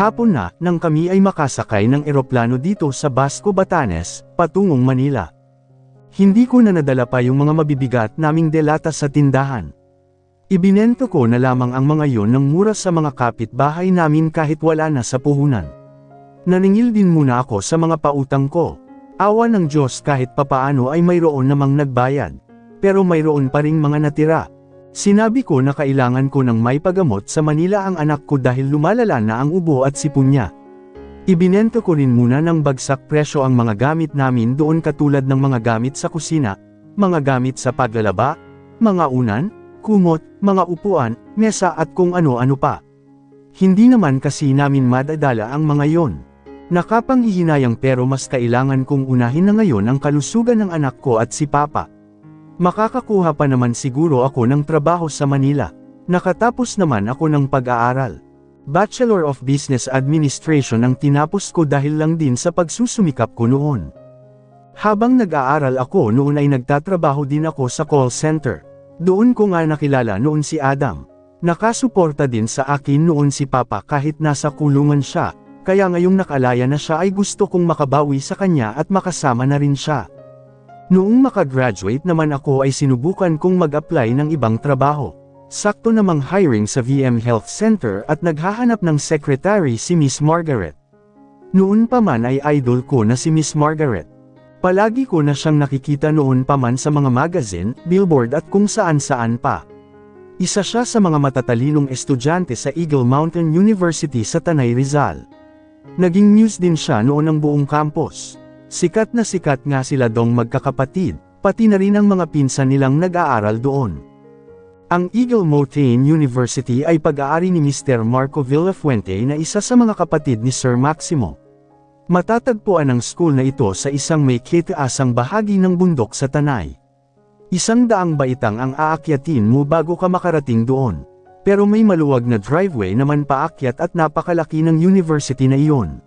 Hapon na, nang kami ay makasakay ng eroplano dito sa Basco, Batanes, patungong Manila. Hindi ko na nadala pa yung mga mabibigat naming delata sa tindahan. Ibinento ko na lamang ang mga yon ng mura sa mga kapitbahay namin kahit wala na sa puhunan. Naningil din muna ako sa mga pautang ko. Awa ng Diyos kahit papaano ay mayroon namang nagbayad. Pero mayroon pa ring mga natira. Sinabi ko na kailangan ko ng may pagamot sa Manila ang anak ko dahil lumalala na ang ubo at sipon niya. Ibinento ko rin muna ng bagsak presyo ang mga gamit namin doon katulad ng mga gamit sa kusina, mga gamit sa paglalaba, mga unan, kumot, mga upuan, mesa at kung ano-ano pa. Hindi naman kasi namin madadala ang mga yon. Nakapanghihinayang pero mas kailangan kong unahin na ngayon ang kalusugan ng anak ko at si Papa. Makakakuha pa naman siguro ako ng trabaho sa Manila. Nakatapos naman ako ng pag-aaral. Bachelor of Business Administration ang tinapos ko dahil lang din sa pagsusumikap ko noon. Habang nag-aaral ako noon ay nagtatrabaho din ako sa call center. Doon ko nga nakilala noon si Adam. Nakasuporta din sa akin noon si Papa kahit nasa kulungan siya, kaya ngayong nakalaya na siya ay gusto kong makabawi sa kanya at makasama na rin siya. Noong makagraduate naman ako ay sinubukan kong mag-apply ng ibang trabaho. Sakto namang hiring sa VM Health Center at naghahanap ng secretary si Miss Margaret. Noon pa man ay idol ko na si Miss Margaret. Palagi ko na siyang nakikita noon pa man sa mga magazine, billboard at kung saan-saan pa. Isa siya sa mga matatalinong estudyante sa Eagle Mountain University sa Tanay, Rizal. Naging muse din siya noon ng buong campus. Sikat na sikat nga sila dong magkakapatid, pati na rin ang mga pinsan nilang nag-aaral doon. Ang Eagle Mountain University ay pag-aari ni Mr. Marco Villafuente na isa sa mga kapatid ni Sir Maximo. Matatagpuan ang school na ito sa isang may kitaasang bahagi ng bundok sa Tanay. 100 baitang ang aakyatin mo bago ka makarating doon. Pero may maluwag na driveway naman paakyat at napakalaki ng university na iyon.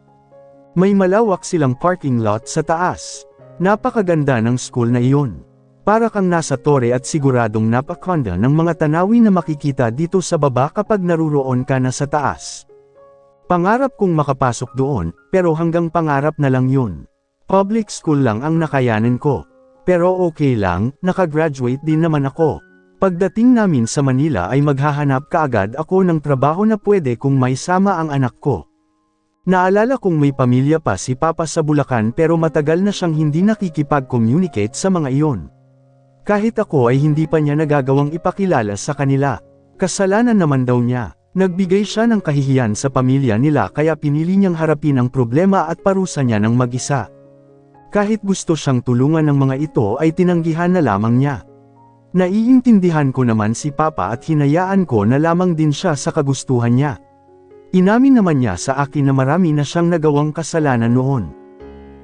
May malawak silang parking lot sa taas. Napakaganda ng school na iyon. Para kang nasa tore at siguradong napakaganda ng mga tanawin na makikita dito sa baba kapag naruroon ka na sa taas. Pangarap kong makapasok doon, pero hanggang pangarap na lang yun. Public school lang ang nakayanan ko. Pero okay lang, nakagraduate din naman ako. Pagdating namin sa Manila ay maghahanap kaagad ako ng trabaho na pwede kung may sama ang anak ko. Naalala kong may pamilya pa si Papa sa Bulacan pero matagal na siyang hindi nakikipag-communicate sa mga iyon. Kahit ako ay hindi pa niya nagagawang ipakilala sa kanila. Kasalanan naman daw niya. Nagbigay siya ng kahihiyan sa pamilya nila kaya pinili niyang harapin ang problema at parusa niya ng mag-isa. Kahit gusto siyang tulungan ng mga ito ay tinanggihan na lamang niya. Naiintindihan ko naman si Papa at hinayaan ko na lamang din siya sa kagustuhan niya. Inamin naman niya sa akin na marami na siyang nagawang kasalanan noon.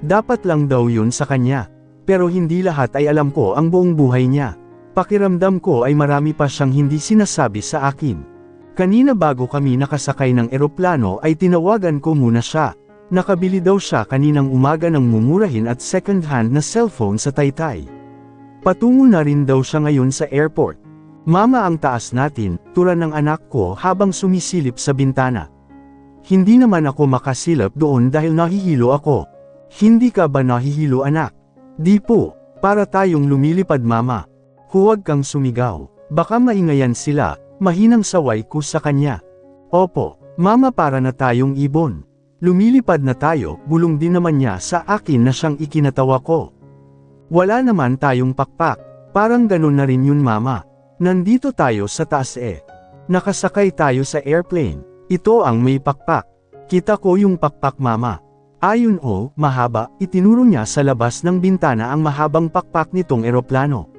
Dapat lang daw yun sa kanya. Pero hindi lahat ay alam ko ang buong buhay niya. Pakiramdam ko ay marami pa siyang hindi sinasabi sa akin. Kanina bago kami nakasakay ng eroplano ay tinawagan ko muna siya. Nakabili daw siya kaninang umaga ng mumurahin at second-hand na cellphone sa Taytay. Patungo na rin daw siya ngayon sa airport. Mama ang taas natin, turan ng anak ko habang sumisilip sa bintana. Hindi naman ako makasilap doon dahil nahihilo ako. Hindi ka ba nahihilo anak? Di po, para tayong lumilipad mama. Huwag kang sumigaw, baka maingayan sila, mahinang saway ko sa kanya. Opo, mama para na tayong ibon. Lumilipad na tayo, bulong din naman niya sa akin na siyang ikinatawa ko. Wala naman tayong pakpak, parang ganun na rin yun mama. Nandito tayo sa taas eh. Nakasakay tayo sa airplane. Ito ang may pakpak. Kita ko yung pakpak mama. Ayun o, mahaba, itinuro niya sa labas ng bintana ang mahabang pakpak nitong eroplano.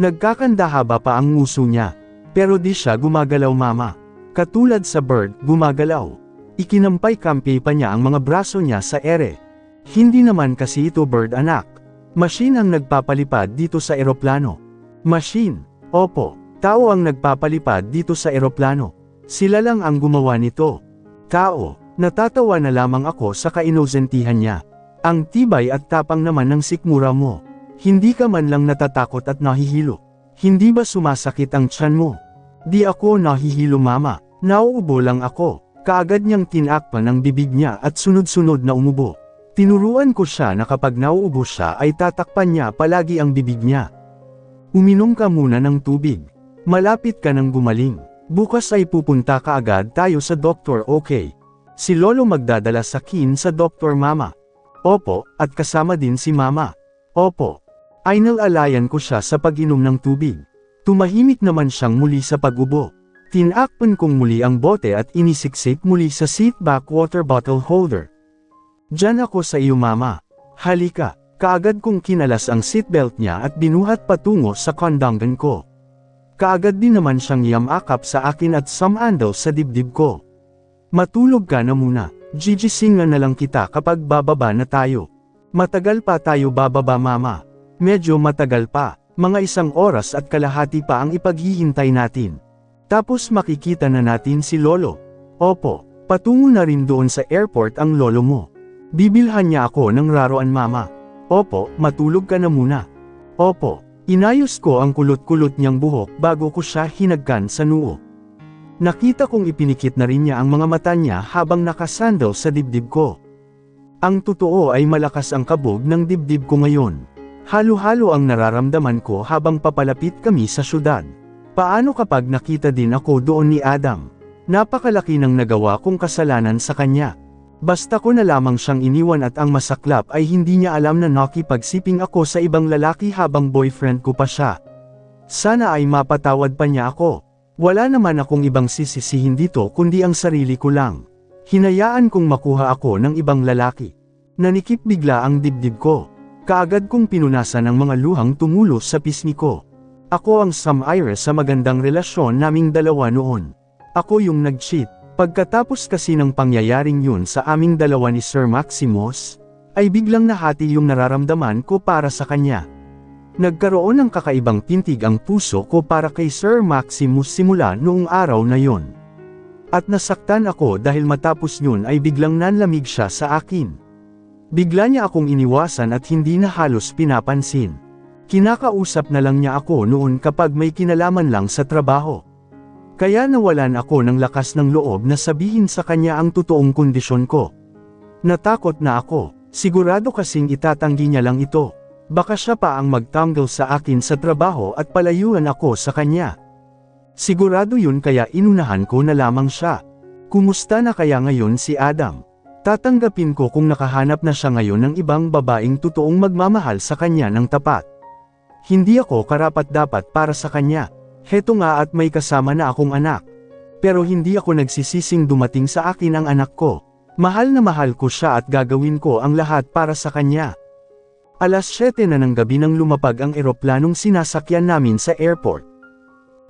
Nagkakandahaba pa ang nguso niya. Pero di siya gumagalaw mama. Katulad sa bird, gumagalaw. Ikinampay-kampay pa niya ang mga braso niya sa ere. Hindi naman kasi ito bird anak. Machine ang nagpapalipad dito sa eroplano. Machine. Opo, tao ang nagpapalipad dito sa eroplano. Sila lang ang gumawa nito. Tao, natatawa na lamang ako sa kainosentihan niya. Ang tibay at tapang naman ng sikmura mo. Hindi ka man lang natatakot at nahihilo. Hindi ba sumasakit ang tiyan mo? Di ako nahihilo mama, nauubo lang ako. Kaagad niyang tinakpan ang bibig niya at sunod-sunod na umubo. Tinuruan ko siya na kapag nauubo siya ay tatakpan niya palagi ang bibig niya. Uminom ka muna ng tubig. Malapit ka nang gumaling. Bukas ay pupunta ka agad tayo sa doktor, okay? Si Lolo magdadala sa kin sa doktor, mama. Opo, at kasama din si mama. Opo. Inalalayan ko siya sa pag-inom ng tubig. Tumahimik naman siyang muli sa pag-ubo. Tinakpan kong muli ang bote at inisiksik muli sa seatback water bottle holder. Diyan ako sa iyo, mama. Halika. Kaagad kong kinalas ang seatbelt niya at binuhat patungo sa kondongan ko. Kaagad din naman siyang yamakap sa akin at sumandal sa dibdib ko. Matulog ka na muna. Gigisingan na lang kita kapag bababa na tayo. Matagal pa tayo bababa, mama. Medyo matagal pa. Mga 1 oras at kalahati pa ang ipaghihintay natin. Tapos makikita na natin si Lolo. Opo, patungo na rin doon sa airport ang lolo mo. Bibilhan niya ako ng laruan, mama. Opo, matulog ka na muna. Opo, inayos ko ang kulot-kulot niyang buhok bago ko siya hinagkan sa noo. Nakita kong ipinikit na rin niya ang mga mata niya habang nakasandal sa dibdib ko. Ang totoo ay malakas ang kabog ng dibdib ko ngayon. Halo-halo ang nararamdaman ko habang papalapit kami sa syudad. Paano kapag nakita din ako doon ni Adam? Napakalaki ng nagawa kong kasalanan sa kanya. Basta ko na lamang siyang iniwan at ang masaklap ay hindi niya alam na nakipagsiping ako sa ibang lalaki habang boyfriend ko pa siya. Sana ay mapatawad pa niya ako. Wala naman akong ibang sisisihin dito kundi ang sarili ko lang. Hinayaan kong makuha ako ng ibang lalaki. Nanikip bigla ang dibdib ko. Kaagad kong pinunasan ang mga luhang tumulo sa pisngi ko. Ako ang sumire sa magandang relasyon naming dalawa noon. Ako yung nag-cheat. Pagkatapos kasi ng pangyayaring yun sa aming dalawa ni Sir Maximus, ay biglang nahati yung nararamdaman ko para sa kanya. Nagkaroon ng kakaibang tintig ang puso ko para kay Sir Maximus simula noong araw na yon. At nasaktan ako dahil matapos yun ay biglang nanlamig siya sa akin. Bigla niya akong iniwasan at hindi na halos pinapansin. Kinakausap na lang niya ako noon kapag may kinalaman lang sa trabaho. Kaya nawalan ako ng lakas ng loob na sabihin sa kanya ang totoong kondisyon ko. Natakot na ako, sigurado kasing itatanggi niya lang ito. Baka siya pa ang magtanggal sa akin sa trabaho at palayuan ako sa kanya. Sigurado yun kaya inunahan ko na lamang siya. Kumusta na kaya ngayon si Adam? Tatanggapin ko kung nakahanap na siya ngayon ng ibang babaeng totoong magmamahal sa kanya ng tapat. Hindi ako karapat-dapat para sa kanya. Heto nga at may kasama na akong anak. Pero hindi ako nagsisising dumating sa akin ang anak ko. Mahal na mahal ko siya at gagawin ko ang lahat para sa kanya. 7:00 na ng gabi nang lumapag ang eroplanong sinasakyan namin sa airport.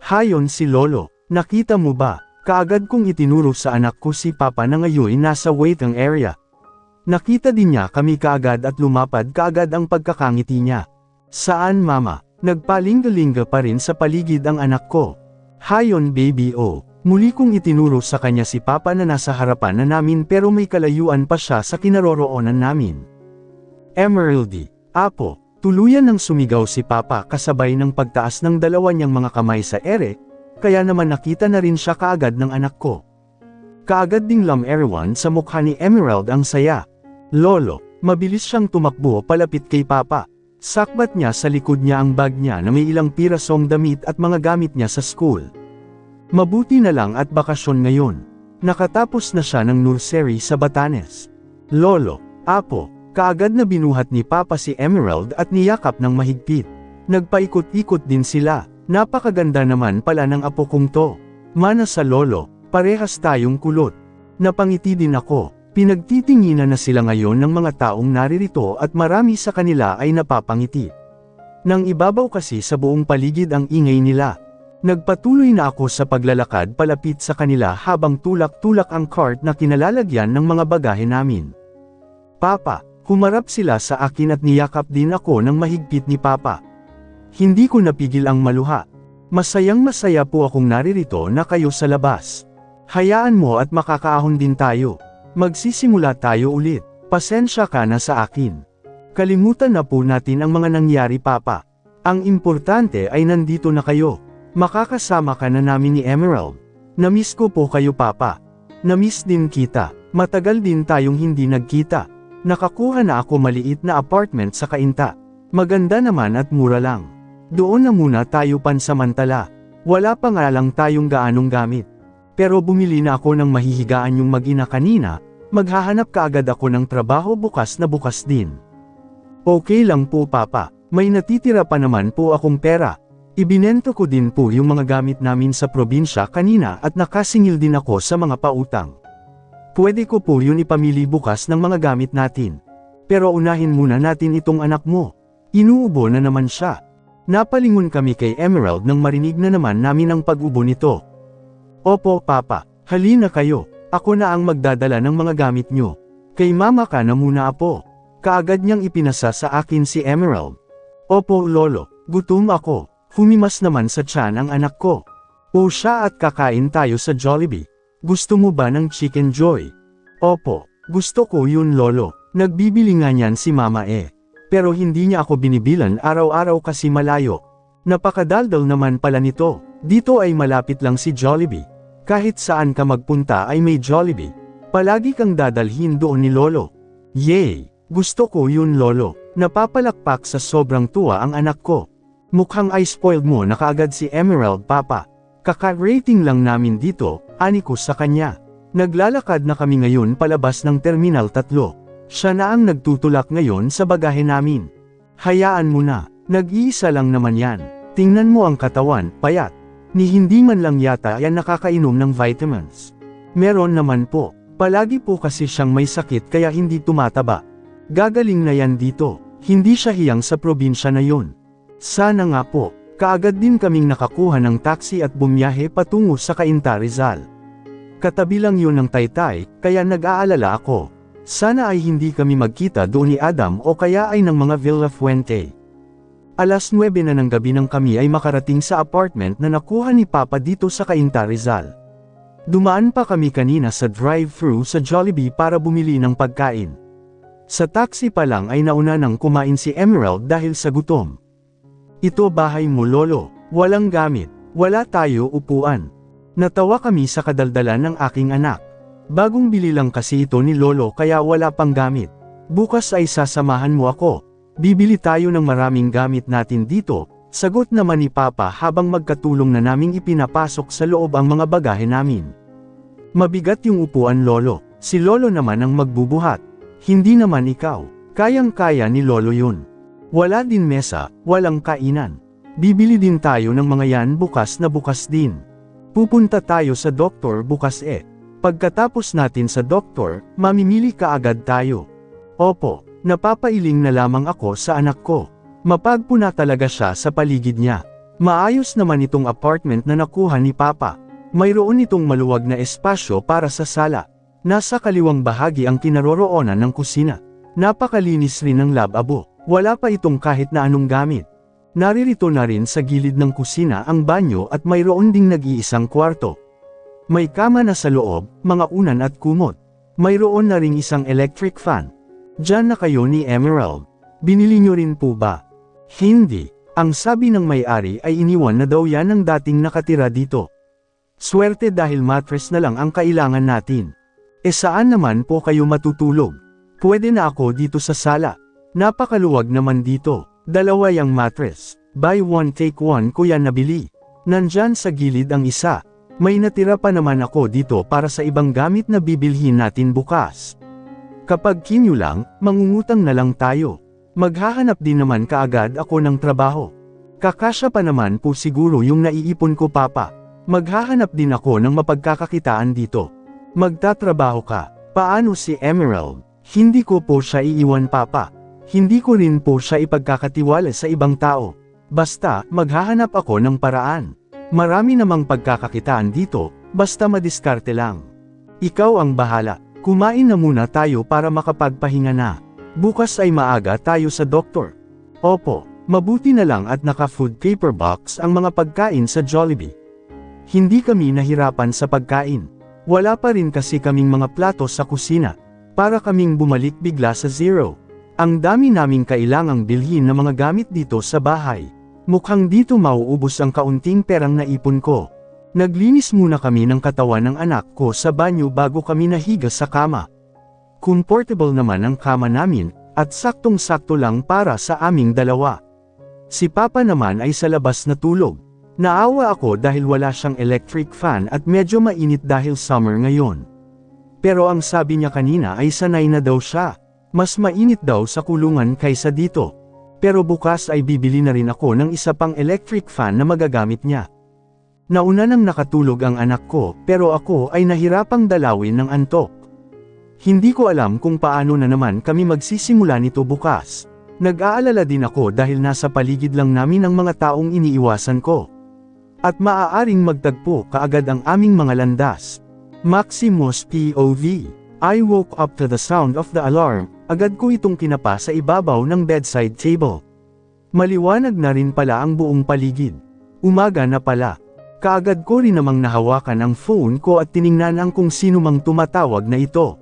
Hayon si Lolo, nakita mo ba? Kaagad kong itinuro sa anak ko si Papa na ngayon nasa waiting area. Nakita din niya kami kaagad at lumapad kaagad ang pagkakangiti niya. Saan, mama? Nagpalingalinga pa rin sa paligid ang anak ko. Hayon, baby, oh. Muli kong itinuro sa kanya si Papa na nasa harapan na namin pero may kalayuan pa siya sa kinaroroonan namin. Emeraldy, apo, tuluyan nang sumigaw si Papa kasabay ng pagtaas ng dalawa niyang mga kamay sa ere, kaya naman nakita na rin siya kaagad ng anak ko. Kaagad ding lameriwan sa mukha ni Emerald ang saya. Lolo, mabilis siyang tumakbo palapit kay Papa. Sakbat niya sa likod niya ang bag niya na may ilang pirasong damit at mga gamit niya sa school. Mabuti na lang at bakasyon ngayon. Nakatapos na siya ng nursery sa Batanes. Lolo, apo, kaagad na binuhat ni Papa si Emerald at niyakap ng mahigpit. Nagpaikot-ikot din sila. Napakaganda naman pala ng apo kong to. Mana sa lolo, parehas tayong kulot. Napangiti din ako. Pinagtitinginan na sila ngayon ng mga taong naririto at marami sa kanila ay napapangiti. Nang ibabaw kasi sa buong paligid ang ingay nila. Nagpatuloy na ako sa paglalakad palapit sa kanila habang tulak-tulak ang cart na kinalalagyan ng mga bagahe namin. Papa, humarap sila sa akin at niyakap din ako ng mahigpit ni Papa. Hindi ko napigil ang maluha. Masayang-masaya po akong naririto na kayo sa labas. Hayaan mo at makakaahon din tayo. Magsisimula tayo ulit. Pasensya ka na sa akin. Kalimutan na po natin ang mga nangyari, Papa. Ang importante ay nandito na kayo. Makakasama ka na namin ni Emerald. Namiss ko po kayo, Papa. Na-miss din kita. Matagal din tayong hindi nagkita. Nakakuha na ako maliit na apartment sa Cainta. Maganda naman at mura lang. Doon na muna tayo pansamantala. Wala pa nga lang tayong gaanong gamit. Pero bumili na ako ng mahihigaan yung mag-ina kanina, maghahanap kaagad ako ng trabaho bukas na bukas din. Okay lang po papa, may natitira pa naman po akong pera. Ibinento ko din po yung mga gamit namin sa probinsya kanina at nakasingil din ako sa mga pautang. Pwede ko po yun ipamili bukas ng mga gamit natin. Pero unahin muna natin itong anak mo. Inuubo na naman siya. Napalingon kami kay Emerald nang marinig na naman namin ang pag-ubo nito. Opo papa, halina kayo, ako na ang magdadala ng mga gamit nyo. Kay mama ka na muna apo. Kaagad niyang ipinasa sa akin si Emerald. Opo lolo, gutom ako, humimas naman sa tiyan ang anak ko. O siya at kakain tayo sa Jollibee. Gusto mo ba ng Chicken Joy? Opo, gusto ko yun lolo, nagbibili nga niyan si mama eh. Pero hindi niya ako binibilan araw-araw kasi malayo. Napakadaldal naman pala nito. Dito ay malapit lang si Jollibee. Kahit saan ka magpunta ay may Jollibee. Palagi kang dadalhin doon ni lolo. Yay! Gusto ko yun lolo. Napapalakpak sa sobrang tuwa ang anak ko. Mukhang ay spoiled mo na kaagad si Emerald papa. Kaka-rating lang namin dito, ani ko sa kanya. Naglalakad na kami ngayon palabas ng Terminal 3. Siya na ang nagtutulak ngayon sa bagahe namin. Hayaan mo na, nag-iisa lang naman yan. Tingnan mo ang katawan, payat. Ni hindi man lang yata yan nakakainom ng vitamins. Meron naman po, palagi po kasi siyang may sakit kaya hindi tumataba. Gagaling na yan dito, hindi siya hiyang sa probinsya na yun. Sana nga po, kaagad din kaming nakakuha ng taxi at bumiyahe patungo sa Cainta Rizal. Katabi lang yun ng Taytay, kaya nag-aalala ako. Sana ay hindi kami magkita doon ni Adam o kaya ay ng mga Villa Fuente. Alas 9 na ng gabi nang kami ay makarating sa apartment na nakuha ni Papa dito sa Cainta Rizal. Dumaan pa kami kanina sa drive-thru sa Jollibee para bumili ng pagkain. Sa taxi pa lang ay nauna nang kumain si Emerald dahil sa gutom. Ito bahay mo lolo, walang gamit, wala tayo upuan. Natawa kami sa kadaldalan ng aking anak. Bagong bili lang kasi ito ni lolo kaya wala pang gamit. Bukas ay sasamahan mo ako. Bibili tayo ng maraming gamit natin dito, sagot naman ni Papa habang magkatulong na naming ipinapasok sa loob ang mga bagahe namin. Mabigat yung upuan lolo, si lolo naman ang magbubuhat. Hindi naman ikaw, kayang-kaya ni lolo yun. Wala din mesa, walang kainan. Bibili din tayo ng mga yan bukas na bukas din. Pupunta tayo sa doktor bukas eh. Pagkatapos natin sa doktor, mamimili kaagad tayo. Opo, napapailing na lamang ako sa anak ko. Mapagpo na talaga siya sa paligid niya. Maayos naman itong apartment na nakuha ni Papa. Mayroon itong maluwag na espasyo para sa sala. Nasa kaliwang bahagi ang kinaroroonan ng kusina. Napakalinis rin ng lababo. Wala pa itong kahit na anong gamit. Naririto na rin sa gilid ng kusina ang banyo at mayroon ding nag-iisang kwarto. May kama na sa loob, mga unan at kumot. Mayroon na ring isang electric fan. Diyan na kayo ni Emerald. Binili nyo rin po ba? Hindi. Ang sabi ng may-ari ay iniwan na daw yan ng dating nakatira dito. Swerte dahil mattress na lang ang kailangan natin. E saan naman po kayo matutulog? Pwede na ako dito sa sala. Napakaluwag naman dito. Dalawa yung mattress. Buy one take one ko yan nabili. Nandyan sa gilid ang isa. May natira pa naman ako dito para sa ibang gamit na bibilhin natin bukas. Kapag kinyo lang, mangungutang na lang tayo. Maghahanap din naman kaagad ako ng trabaho. Kakasya pa naman po siguro yung naiipon ko papa. Maghahanap din ako ng mapagkakakitaan dito. Magtatrabaho ka. Paano si Emerald? Hindi ko po siya iiwan papa. Hindi ko rin po siya ipagkakatiwala sa ibang tao. Basta, maghahanap ako ng paraan. Marami namang pagkakakitaan dito, basta madiskarte lang. Ikaw ang bahala, kumain na muna tayo para makapagpahinga na. Bukas ay maaga tayo sa doktor. Opo, mabuti na lang at naka-food paper box ang mga pagkain sa Jollibee. Hindi kami nahirapan sa pagkain. Wala pa rin kasi kaming mga plato sa kusina, para kaming bumalik bigla sa zero. Ang dami naming kailangang bilhin na mga gamit dito sa bahay. Mukhang dito mauubos ang kaunting perang naipon ko. Naglinis muna kami ng katawan ng anak ko sa banyo bago kami nahiga sa kama. Comfortable naman ang kama namin, at saktong-sakto lang para sa aming dalawa. Si Papa naman ay sa labas natulog. Naawa ako dahil wala siyang electric fan at medyo mainit dahil summer ngayon. Pero ang sabi niya kanina ay sanay na daw siya. Mas mainit daw sa kulungan kaysa dito. Pero bukas ay bibili na rin ako ng isa pang electric fan na magagamit niya. Nauna nang nakatulog ang anak ko, pero ako ay nahirapang dalawin ng antok. Hindi ko alam kung paano na naman kami magsisimula nito bukas. Nag-aalala din ako dahil nasa paligid lang namin ang mga taong iniiwasan ko. At maaaring magtagpo kaagad ang aming mga landas. Maximus POV. I woke up to the sound of the alarm, agad ko itong kinapa sa ibabaw ng bedside table. Maliwanag na rin pala ang buong paligid. Umaga na pala. Kaagad ko rin namang nahawakan ang phone ko at tiningnan ang kung sino mang tumatawag na ito.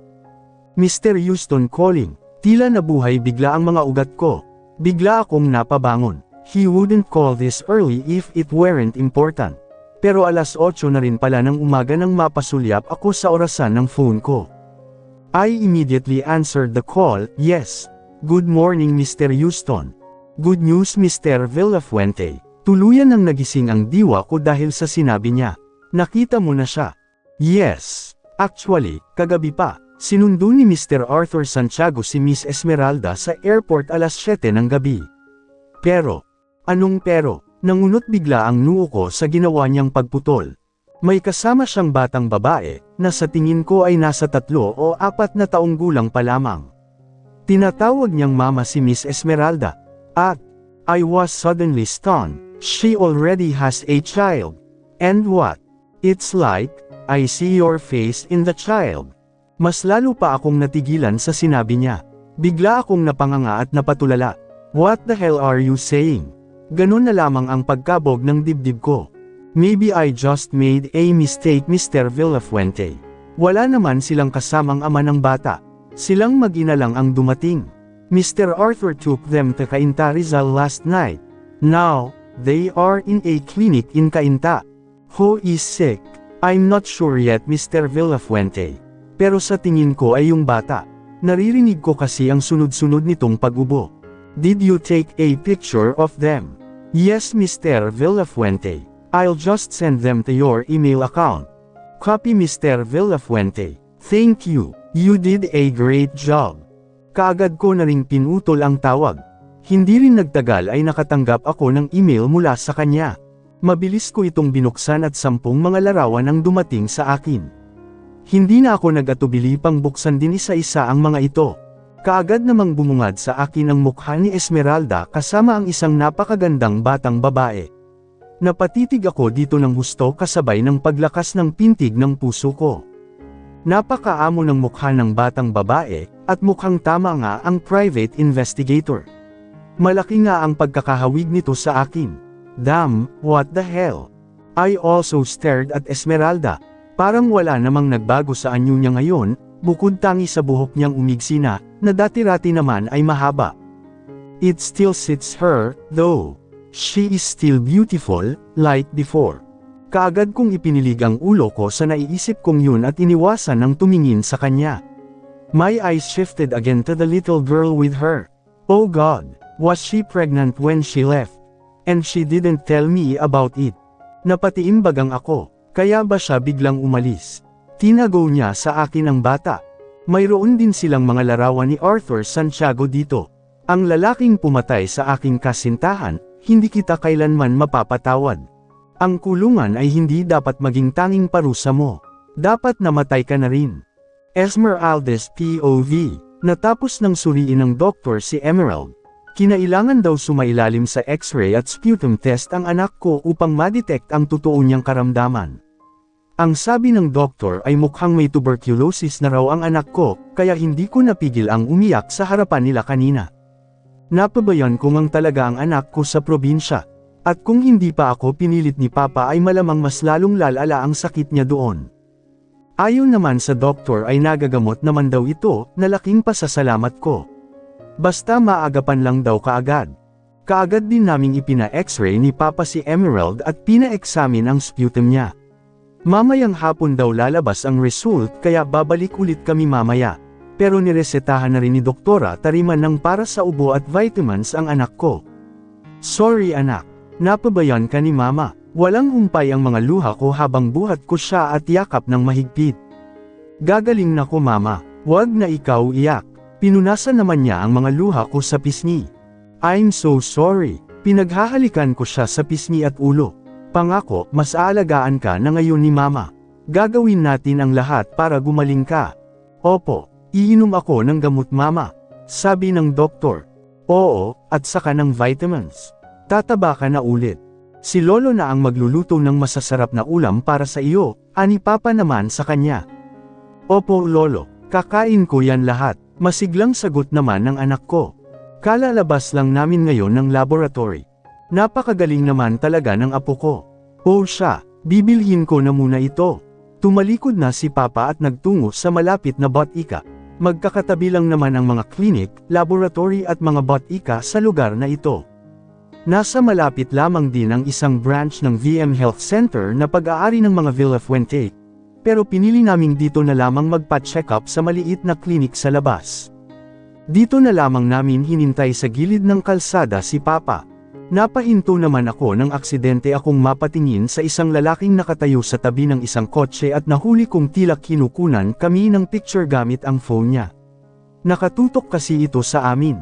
Mr. Houston calling. Tila nabuhay bigla ang mga ugat ko. Bigla akong napabangon. He wouldn't call this early if it weren't important. Pero alas 8 na rin pala ng umaga nang mapasulyap ako sa orasan ng phone ko. I immediately answered the call. Yes. Good morning Mr. Houston. Good news Mr. Villafuente. Tuluyan nang nagising ang diwa ko dahil sa sinabi niya. Nakita mo na siya. Yes. Actually, kagabi pa, sinundo ni Mr. Arthur Santiago si Miss Esmeralda sa airport alas 7 ng gabi. Pero, anong pero? Nangunot bigla ang noo ko sa ginawa niyang pagputol. May kasama siyang batang babae, na sa tingin ko ay nasa 3 o 4 na taong gulang pa lamang. Tinatawag niyang mama si Miss Esmeralda. At, I was suddenly stunned. She already has a child. And what? It's like, I see your face in the child. Mas lalo pa akong natigilan sa sinabi niya. Bigla akong napanganga at napatulala. What the hell are you saying? Ganun na lamang ang pagkabog ng dibdib ko. Maybe I just made a mistake Mr. Villafuente. Wala naman silang kasamang ama ng bata. Silang mag-ina lang ang dumating. Mr. Arthur took them to Cainta Rizal last night. Now, they are in a clinic in Cainta. Who is sick? I'm not sure yet Mr. Villafuente. Pero sa tingin ko ay yung bata. Naririnig ko kasi ang sunod-sunod nitong pag-ubo. Did you take a picture of them? Yes Mr. Villafuente. I'll just send them to your email account. Copy Mr. Villafuente. Thank you. You did a great job. Kaagad ko na ring pinutol ang tawag. Hindi rin nagtagal ay nakatanggap ako ng email mula sa kanya. Mabilis ko itong binuksan at 10 mga larawan ang dumating sa akin. Hindi na ako nag-atubili pang buksan din isa-isa ang mga ito. Kaagad namang bumungad sa akin ang mukha ni Esmeralda kasama ang isang napakagandang batang babae. Napatitig ako dito ng husto kasabay ng paglakas ng pintig ng puso ko. Napakaamo ng mukha ng batang babae, at mukhang tama nga ang private investigator. Malaki nga ang pagkakahawig nito sa akin. Damn, what the hell? I also stared at Esmeralda. Parang wala namang nagbago sa anyo niya ngayon, bukod tangi sa buhok niyang umigsi na dati-rati naman ay mahaba. It still sits her, though. She is still beautiful, like before. Kaagad kong ipinilig ang ulo ko sa naiisip kong yun at iniwasan ng tumingin sa kanya. My eyes shifted again to the little girl with her. Oh God, was she pregnant when she left? And she didn't tell me about it. Napatiimbagang ako, kaya ba siya biglang umalis? Tinago niya sa akin ang bata. Mayroon din silang mga larawan ni Arthur Santiago dito. Ang lalaking pumatay sa aking kasintahan, hindi kita kailanman mapapatawad. Ang kulungan ay hindi dapat maging tanging parusa mo. Dapat namatay ka na rin. Esmeralda's POV. Natapos ng suriin ng doktor si Emerald. Kinailangan daw sumailalim sa X-ray at sputum test ang anak ko upang ma-detect ang totoo niyang karamdaman. Ang sabi ng doktor ay mukhang may tuberculosis na raw ang anak ko, kaya hindi ko napigil ang umiyak sa harapan nila kanina. Napabayan ko ngang talaga ang anak ko sa probinsya, at kung hindi pa ako pinilit ni Papa ay malamang mas lalong lalala ang sakit niya doon. Ayon naman sa doktor ay nagagamot naman daw ito, na laking pasasalamat ko. Basta maagapan lang daw kaagad. Kaagad din naming ipina-X-ray ni Papa si Emerald at pina-examine ang sputum niya. Mamayang hapon daw lalabas ang result kaya babalik ulit kami mamaya. Pero niresetahan na rin ni Doktora Tariman ng para sa ubo at vitamins ang anak ko. Sorry anak, napabayan ka ni mama. Walang humpay ang mga luha ko habang buhat ko siya at yakap ng mahigpit. Gagaling na ko mama, wag na ikaw iyak. Pinunasan naman niya ang mga luha ko sa pisngi. I'm so sorry, pinaghahalikan ko siya sa pisngi at ulo. Pangako, mas aalagaan ka na ngayon ni mama. Gagawin natin ang lahat para gumaling ka. Opo, iinom ako ng gamot mama. Sabi ng doktor. Oo, at saka ng vitamins. Tataba ka na ulit. Si Lolo na ang magluluto ng masasarap na ulam para sa iyo, ani Papa naman sa kanya. Opo Lolo, kakain ko yan lahat, masiglang sagot naman ng anak ko. Kalalabas lang namin ngayon ng laboratory. Napakagaling naman talaga ng apo ko. O siya, bibilhin ko na muna ito. Tumalikod na si Papa at nagtungo sa malapit na botika. Magkakatabi lang naman ang mga clinic, laboratory at mga botika sa lugar na ito. Nasa malapit lamang din ang isang branch ng VM Health Center na pag-aari ng mga Villafuente. Pero pinili naming dito na lamang magpa-check up sa maliit na clinic sa labas. Dito na lamang namin hinintay sa gilid ng kalsada si Papa. Napahinto naman ako nang aksidente akong mapatingin sa isang lalaking nakatayo sa tabi ng isang kotse at nahuli kong tila kinukunan kami ng picture gamit ang phone niya. Nakatutok kasi ito sa amin.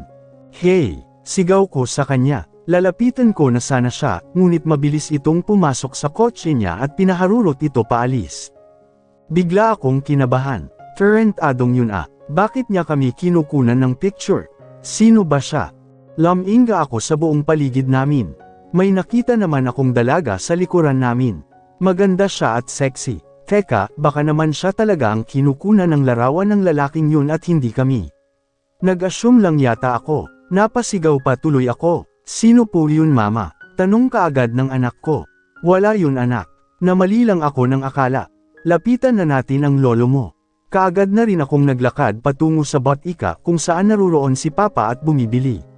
Hey! Sigaw ko sa kanya. Lalapitan ko na sana siya, ngunit mabilis itong pumasok sa kotse niya at pinaharurot ito paalis. Bigla akong kinabahan. Tarantadong yun ah, bakit niya kami kinukunan ng picture? Sino ba siya? Laminga ako sa buong paligid namin. May nakita naman akong dalaga sa likuran namin. Maganda siya at sexy. Teka, baka naman siya talaga ang kinukunan ng larawan ng lalaking yun at hindi kami. Nag-assume lang yata ako. Napasigaw pa tuloy ako. Sino po yun mama? Tanong kaagad ng anak ko. Wala yun anak. Namali lang ako ng akala. Lapitan na natin ang lolo mo. Kaagad na rin akong naglakad patungo sa botika kung saan naruroon si Papa at bumibili.